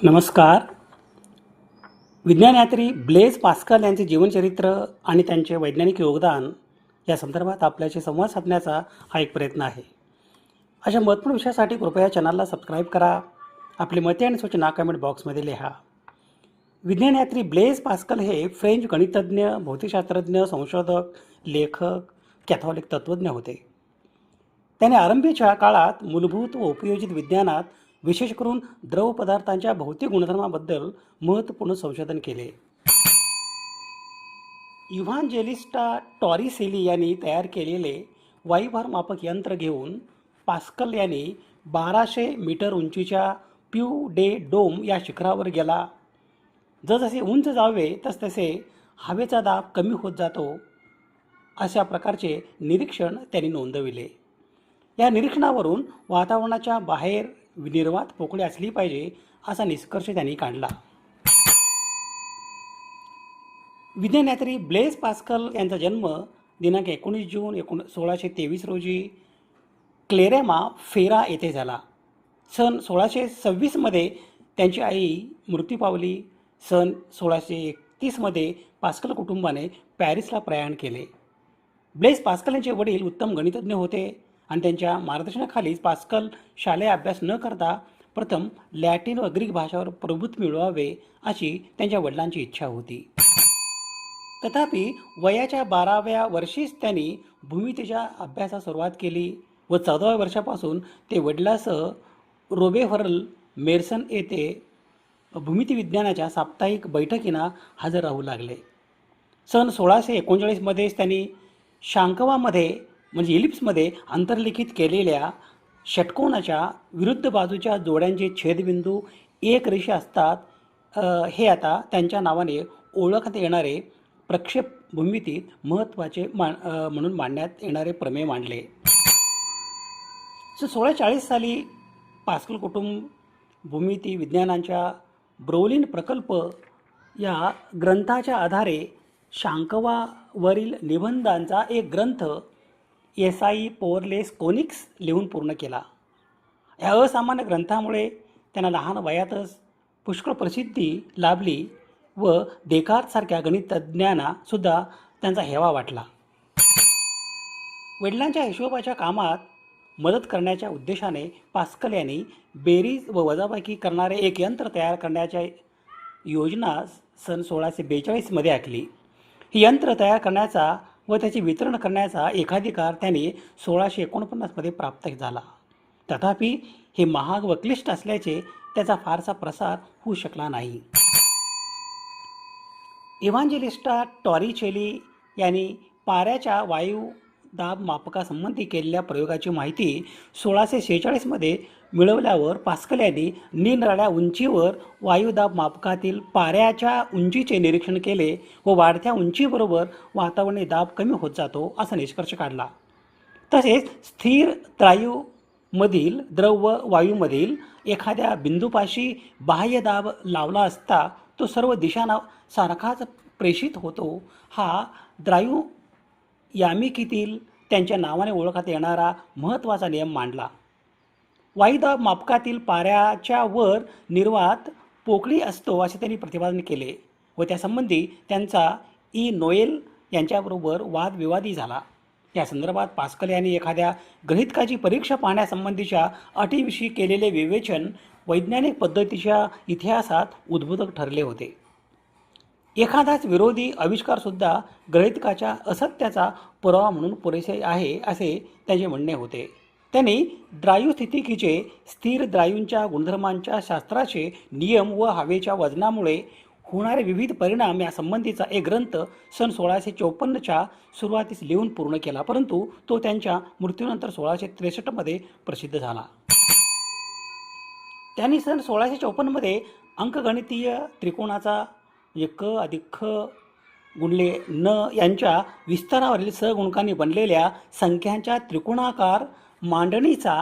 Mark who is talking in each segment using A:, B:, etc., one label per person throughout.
A: नमस्कार. विज्ञानयात्री ब्लेझ पास्कल यांचे जीवनचरित्र आणि त्यांचे वैज्ञानिक योगदान या संदर्भात आपल्याशी संवाद साधण्याचा हा एक प्रयत्न आहे. अशा महत्त्वपूर्ण विषयासाठी कृपया चॅनलला सबस्क्राईब करा. आपली मते आणि सूचना कमेंट बॉक्समध्ये लिहा. विज्ञानयात्री ब्लेझ पास्कल हे फ्रेंच गणितज्ञ, भौतिकशास्त्रज्ञ, संशोधक, लेखक, कॅथॉलिक तत्त्वज्ञ होते. त्याने आरंभीच्या काळात मूलभूत व उपयोजित विज्ञानात विशेष करून द्रव पदार्थांच्या भौतिक गुणधर्माबद्दल महत्त्वपूर्ण संशोधन केले. इव्हांजेलिस्टा टॉरिसेली यांनी तयार केलेले वायुभार मापक यंत्र घेऊन पास्कल यांनी 1200 मीटर उंचीच्या प्यू डे डोम या शिखरावर गेला. जसजसे उंच जावे तसतसे हवेचा दाब कमी होत जातो अशा प्रकारचे निरीक्षण त्यांनी नोंदविले. या निरीक्षणावरून वातावरणाच्या बाहेर निर्वात पोकळी असली पाहिजे असा निष्कर्ष त्यांनी काढला. विज्ञानयात्री ब्लेझ पास्कल यांचा जन्म दिनांक 19 जून 1623 रोजी क्लेरेमा फेरा येथे झाला. सन 1626 त्यांची आई मृत्यू पावली. सन 1631 पास्कल कुटुंबाने पॅरिसला प्रयाण केले. ब्लेझ पास्कल यांचे वडील उत्तम गणितज्ञ होते आणि त्यांच्या मार्गदर्शनाखालीच पास्कल शालेय अभ्यास न करता प्रथम लॅटिन व ग्रीक भाषावर प्रभुत्व मिळवावे अशी त्यांच्या वडिलांची इच्छा होती. तथापि वयाच्या 12व्या वर्षीच त्यांनी भूमितीच्या अभ्यासास सुरुवात केली व 14व्या वर्षापासून ते वडिलांसह रोबेव्हरल मेर्सन येथे भूमिती विज्ञानाच्या साप्ताहिक बैठकींना हजर राहू लागले. सन 1639 त्यांनी शांकवामध्ये म्हणजे इलिप्समध्ये अंतर्लिखित केलेल्या षटकोनाच्या विरुद्ध बाजूच्या जोड्यांचे छेदबिंदू एक रेषा असतात हे आता त्यांच्या नावाने ओळखण्यात येणारे प्रक्षेप भूमितीत महत्त्वाचे म्हणून मांडण्यात येणारे प्रमेय मांडले. 1640 साली पास्कल कुटुंब भूमिती विज्ञानांच्या ब्रोलिन प्रकल्प या ग्रंथाच्या आधारे शांकवावरील निबंधांचा एक ग्रंथ एसाई पोअरलेस कोनिक्स लिहून पूर्ण केला. या असामान्य ग्रंथामुळे त्यांना लहान वयातच पुष्कळ प्रसिद्धी लाभली व देकार्तसारख्या गणितज्ञांना सुद्धा त्यांचा हेवा वाटला. वडिलांच्या हिशोबाच्या कामात मदत करण्याच्या उद्देशाने पास्कल यांनी बेरीज व वजाबाकी करणारे एक यंत्र तयार करण्याच्या योजना सन 1642 आखली. ही यंत्र तयार करण्याचा व त्याचे वितरण करण्याचा एकाधिकार त्याने 1649 प्राप्त झाला. तथापि हे महाग व क्लिष्ट असल्याचे त्याचा फारसा प्रसार होऊ शकला नाही. इव्हांजेलिस्टा टॉरिसेली यांनी पाऱ्याच्या वायुदाब मापकासंबंधी केलेल्या प्रयोगाची माहिती 1646 मिळवल्यावर पास्कल यांनी निरनिराळ्या उंचीवर वायुदाब मापकातील पाऱ्याच्या उंचीचे निरीक्षण केले व वाढत्या उंचीबरोबर वातावरणी दाब कमी होत जातो असा निष्कर्ष काढला. तसेच स्थिर त्रायूमधील द्रव व वायूमधील एखाद्या बिंदूपाशी बाह्य दाब लावला असता तो सर्व दिशांना सारखाच प्रेषित होतो. हा द्रायू यामिकीतील त्यांच्या नावाने ओळखण्यात येणारा महत्त्वाचा नियम मांडला. वायुदाब मापकातील पाऱ्याच्या वर निर्वात पोकळी असतो असे त्यांनी प्रतिपादन केले व त्यासंबंधी त्यांचा नोएल यांच्याबरोबर वादविवादही झाला. या संदर्भात पास्कल यांनी एखाद्या गृहीतकाची परीक्षा पाहण्यासंबंधीच्या अटीविषयी केलेले विवेचन वैज्ञानिक पद्धतीच्या इतिहासात उद्बोधक ठरले होते. एखादाच विरोधी आविष्कारसुद्धा गृहीतकाच्या असत्याचा पुरावा म्हणून पुरेसे आहे असे त्यांचे म्हणणे होते. त्यांनी द्रायुस्थितिकीचे स्थिर द्रायूंच्या गुणधर्मांच्या शास्त्राचे नियम व हवेच्या वजनामुळे होणारे विविध परिणाम यासंबंधीचा एक ग्रंथ सन 1654 सुरुवातीस लिहून पूर्ण केला, परंतु तो त्यांच्या मृत्यूनंतर 1663 प्रसिद्ध झाला. त्यांनी सन 1654 अंकगणितीय त्रिकोणाचा क अधिक ख गुणले न यांच्या विस्तारावरील सहगुणकांनी बनलेल्या संख्यांच्या त्रिकोणाकार मांडणीचा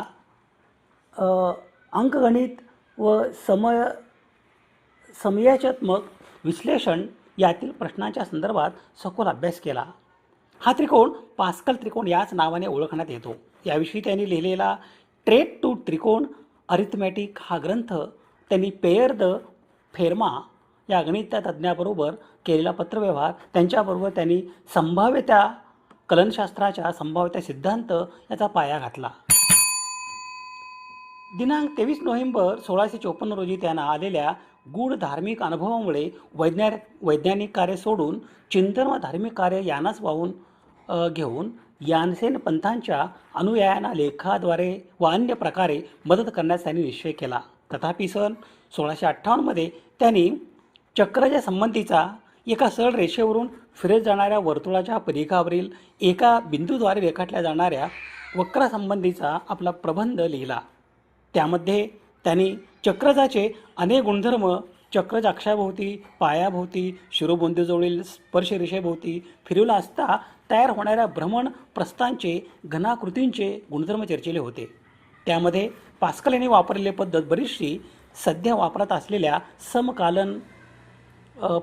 A: अंकगणित व समयाच्यात्मक विश्लेषण यातील प्रश्नांच्या संदर्भात सखोल अभ्यास केला. हा त्रिकोण पास्कल त्रिकोण याच नावाने ओळखण्यात येतो. याविषयी त्यांनी लिहिलेला ट्रेट टू त्रिकोण अरिथमॅटिक हा ग्रंथ त्यांनी पेयर द फेर्मा या गणिततज्ज्ञाबरोबर केलेला पत्रव्यवहार, त्यांच्याबरोबर त्यांनी संभाव्यता कलनशास्त्राच्या संभाव्यता सिद्धांत याचा पाया घातला. दिनांक 23 नोव्हेंबर 1654 रोजी त्यांना आलेल्या गूढ धार्मिक अनुभवामुळे वैज्ञानिक कार्य सोडून चिंतन व धार्मिक कार्य यांनाच वाहून घेऊन यानसेन पंथांच्या अनुयायांना लेखाद्वारे व अन्य प्रकारे मदत करण्यास त्यांनी निश्चय केला. तथापि सन 1658मध्ये त्यांनी चक्राच्या संबंधीचा एका सरळ रेषेवरून फिरत जाणाऱ्या वर्तुळाच्या परिघावरील एका बिंदूद्वारे रेखाटल्या जाणाऱ्या वक्रासंबंधीचा आपला प्रबंध लिहिला. त्यामध्ये त्यांनी चक्रजाचे अनेक गुणधर्म, चक्रच्या अक्षाभोवती, पायाभोवती, शिरोबिंदूजवळील स्पर्शरेषेभोवती फिरवला असता तयार होणाऱ्या भ्रमण प्रस्थांचे, घनाकृतींचे गुणधर्म चर्चिले होते. त्यामध्ये पास्कल यांनी वापरलेली पद्धत बरीचशी सध्या वापरात असलेल्या समकालन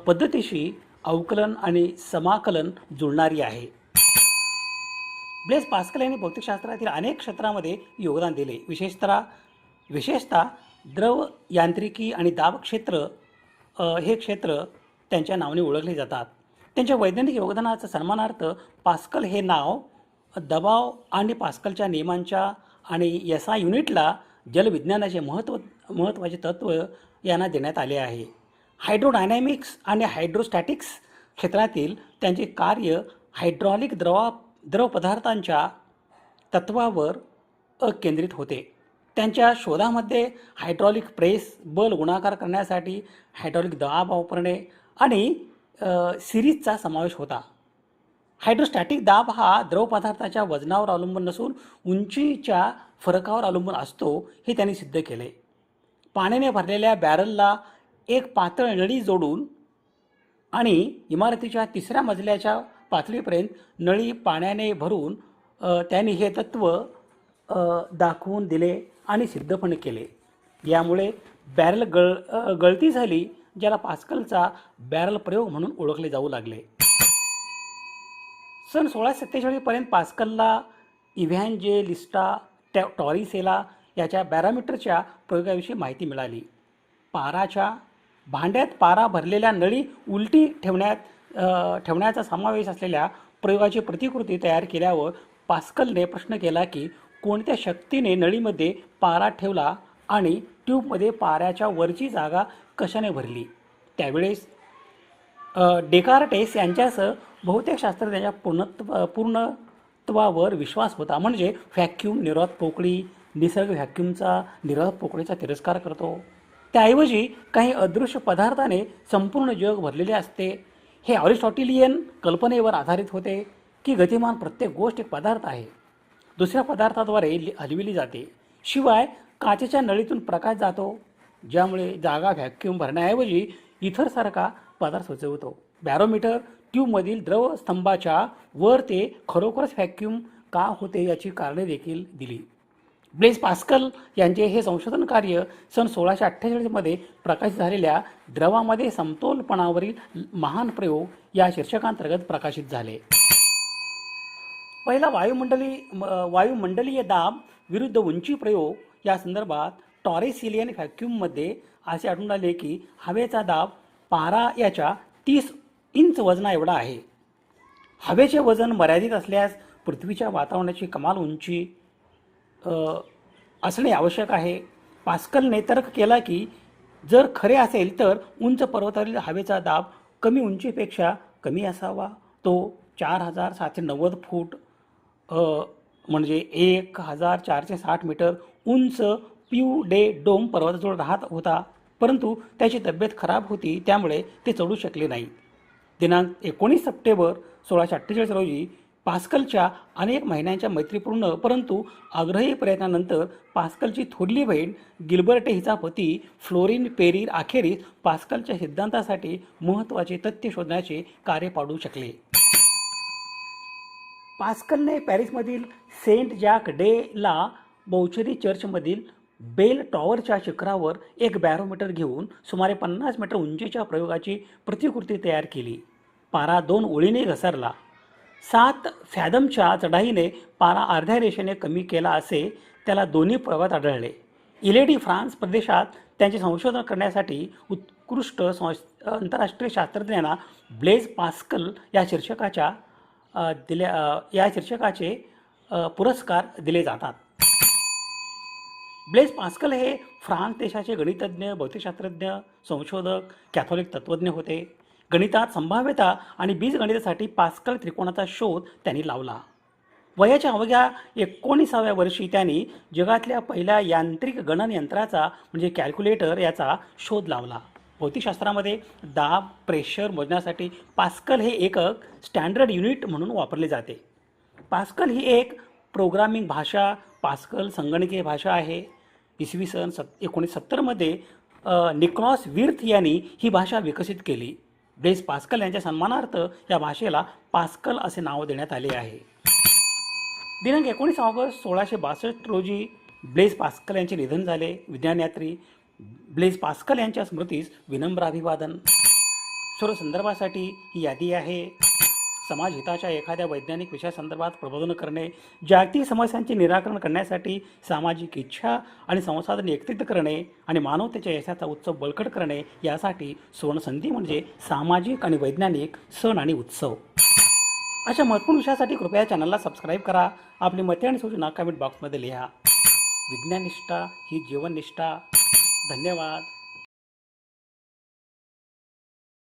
A: पद्धतीशी अवकलन आणि समाकलन जुळणारी आहे. ब्लेस पास्कल यांनी भौतिकशास्त्रातील अनेक क्षेत्रामध्ये योगदान दिले. विशेषतः द्रव यांत्रिकी आणि दाब क्षेत्र हे क्षेत्र त्यांच्या नावाने ओळखले जातात. त्यांच्या वैज्ञानिक योगदानाच्या सन्मानार्थ पास्कल हे नाव दबाव आणि पास्कलच्या नियमांच्या आणि SI युनिटला जलविज्ञानाचे महत्त्वाचे तत्त्व यांना देण्यात आले आहे. हायड्रोडायनॅमिक्स आणि हायड्रोस्टॅटिक्स क्षेत्रातील त्यांचे कार्य हायड्रॉलिक द्रव पदार्थांच्या तत्त्वावर केंद्रित होते. त्यांच्या शोधामध्ये हायड्रॉलिक प्रेस, बल गुणाकार करण्यासाठी हायड्रॉलिक दाब वापरणे आणि सिरीजचा समावेश होता. हायड्रोस्टॅटिक दाब हा द्रव पदार्थाच्या वजनावर अवलंबून नसून उंचीच्या फरकावर अवलंबून असतो हे त्यांनी सिद्ध केले. पाण्याने भरलेल्या बॅरलला एक पातळ नळी जोडून आणि इमारतीच्या 3ऱ्या मजल्याच्या पातळीपर्यंत नळी पाण्याने भरून त्यांनी हे तत्त्व दाखवून दिले आणि सिद्ध पण केले. यामुळे बॅरल गळती झाली, ज्याला पास्कलचा बॅरल प्रयोग म्हणून ओळखले जाऊ लागले. सन 1647पर्यंत पास्कलला इव्हँजेलिस्टा टॉरिसेला याच्या बॅरोमीटरच्या प्रयोगाविषयी माहिती मिळाली. पाराच्या भांड्यात पारा भरलेल्या नळी उलटी ठेवण्याचा समावेश असलेल्या प्रयोगाची प्रतिकृती तयार केल्यावर पास्कलने प्रश्न केला की कोणत्या शक्तीने नळीमध्ये पारा ठेवला आणि ट्यूबमध्ये पाऱ्याच्या वरची जागा कशाने भरली. त्यावेळेस डेकार्टेस यांच्यासह बहुतेक शास्त्रज्ञांच्या पूर्णत्वावर विश्वास होता. म्हणजे व्हॅक्यूम निर्वात पोकळी निसर्ग व्हॅक्यूमचा निर्वात पोकळीचा तिरस्कार करतो. त्याऐवजी काही अदृश्य पदार्थाने संपूर्ण जग भरलेले असते. हे अरिस्टॉटेलियन कल्पनेवर आधारित होते की गतिमान प्रत्येक गोष्ट एक पदार्थ आहे, दुसऱ्या पदार्थाद्वारे हलविली जाते. शिवाय काचेच्या नळीतून प्रकाश जातो, ज्यामुळे जागा व्हॅक्यूम भरण्याऐवजी इथरसारखा पदार्थ सुचवतो. बॅरोमीटर ट्यूबमधील द्रवस्तंभाच्या वर ते खरोखरच व्हॅक्यूम का होते याची कारणे देखील दिली. ब्लेस पास्कल यांचे हे संशोधन कार्य सन 1648मध्ये प्रकाशित झालेल्या द्रवामध्ये समतोलपणावरील महान प्रयोग या शीर्षकांतर्गत प्रकाशित झाले. पहिला वायुमंडलीय दाब विरुद्ध उंची प्रयोग या संदर्भात टॉरेसिलियन व्हॅक्यूममध्ये असे आढळून आले की हवेचा दाब पारा याच्या 30 इंच वजना एवढा आहे. हवेचे वजन मर्यादित असल्यास पृथ्वीच्या वातावरणाची कमाल उंची असणे आवश्यक आहे. पास्कलने तर्क केला की जर खरे असेल तर उंच पर्वतावरील हवेचा दाब कमी उंचीपेक्षा कमी असावा. तो 4790 फूट म्हणजे 1460 मीटर उंच प्यू डे डोम पर्वताजवळ राहत होता, परंतु त्याची तब्येत खराब होती, त्यामुळे ते चढू शकले नाही. दिनांक 19 सप्टेंबर 1648 रोजी पास्कलच्या अनेक महिन्यांच्या मैत्रीपूर्ण परंतु आग्रही प्रयत्नानंतर पास्कलची थोरली बहीण गिल्बर्टे हिचा पती फ्लोरिन पेरीर अखेरीस पास्कलच्या सिद्धांतासाठी महत्त्वाचे तथ्य शोधण्याचे कार्य पाडू शकले. पास्कलने पॅरिसमधील सेंट जॅक डे ला बौचेरी चर्चमधील बेल टॉवरच्या शिखरावर एक बॅरोमीटर घेऊन सुमारे 50 मीटर उंचीच्या प्रयोगाची प्रतिकृती तयार केली. पारा 2 ओळीने घसरला. 7 फॅदमच्या चढाईने पारा अर्ध्या रेषेने कमी केला असे त्याला दोन्ही प्रयोगात आढळले. इलेडी फ्रान्स प्रदेशात त्यांचे संशोधन करण्यासाठी उत्कृष्ट आंतरराष्ट्रीय शास्त्रज्ञांना ब्लेज पास्कल या शीर्षकाचे पुरस्कार दिले जातात. ब्लेज पास्कल हे फ्रान्स देशाचे गणितज्ञ, भौतिकशास्त्रज्ञ, संशोधक, कॅथोलिक तत्त्वज्ञ होते. गणितात संभाव्यता आणि बीजगणितासाठी पास्कल त्रिकोणाचा शोध त्यांनी लावला. वयाच्या अवघ्या 19व्या वर्षी त्यांनी जगातल्या पहिल्या यांत्रिक गणन यंत्राचा म्हणजे कॅल्क्युलेटर याचा शोध लावला. भौतिकशास्त्रामध्ये दाब, प्रेशर मोजण्यासाठी पास्कल हे एकक स्टँडर्ड युनिट म्हणून वापरले जाते. पास्कल ही एक प्रोग्रामिंग भाषा, पास्कल संगणकीय भाषा आहे. इसवी सन 1970मध्ये निकोलस विर्थ यांनी ही भाषा विकसित केली. ब्लेज पास्कल यांच्या सन्मानार्थ या भाषेला पास्कल असे नाव देण्यात आले आहे. दिनांक 19 ऑगस्ट 1662 रोजी ब्लेज पास्कल यांचे निधन झाले. विज्ञानयात्री ब्लेज पास्कल यांच्या स्मृतीस विनम्र अभिवादन. सर्व संदर्भासाठी ही यादी आहे. समाज हिताच्या एखाद्या वैज्ञानिक विषयासंदर्भात प्रबोधन करणे, जागतिक समस्यांचे निराकरण करण्यासाठी सामाजिक इच्छा आणि संसाधन एकत्रित करणे आणि मानवतेच्या यशाचा उत्सव बळकट करणे यासाठी सुवर्णसंधी म्हणजे सामाजिक आणि वैज्ञानिक सण आणि उत्सव. अशा महत्त्वपूर्ण विषयासाठी कृपया चॅनलला सबस्क्राईब करा. आपली मते आणि सूचना कमेंट बॉक्समध्ये लिहा. विज्ञाननिष्ठा ही जीवननिष्ठा. धन्यवाद.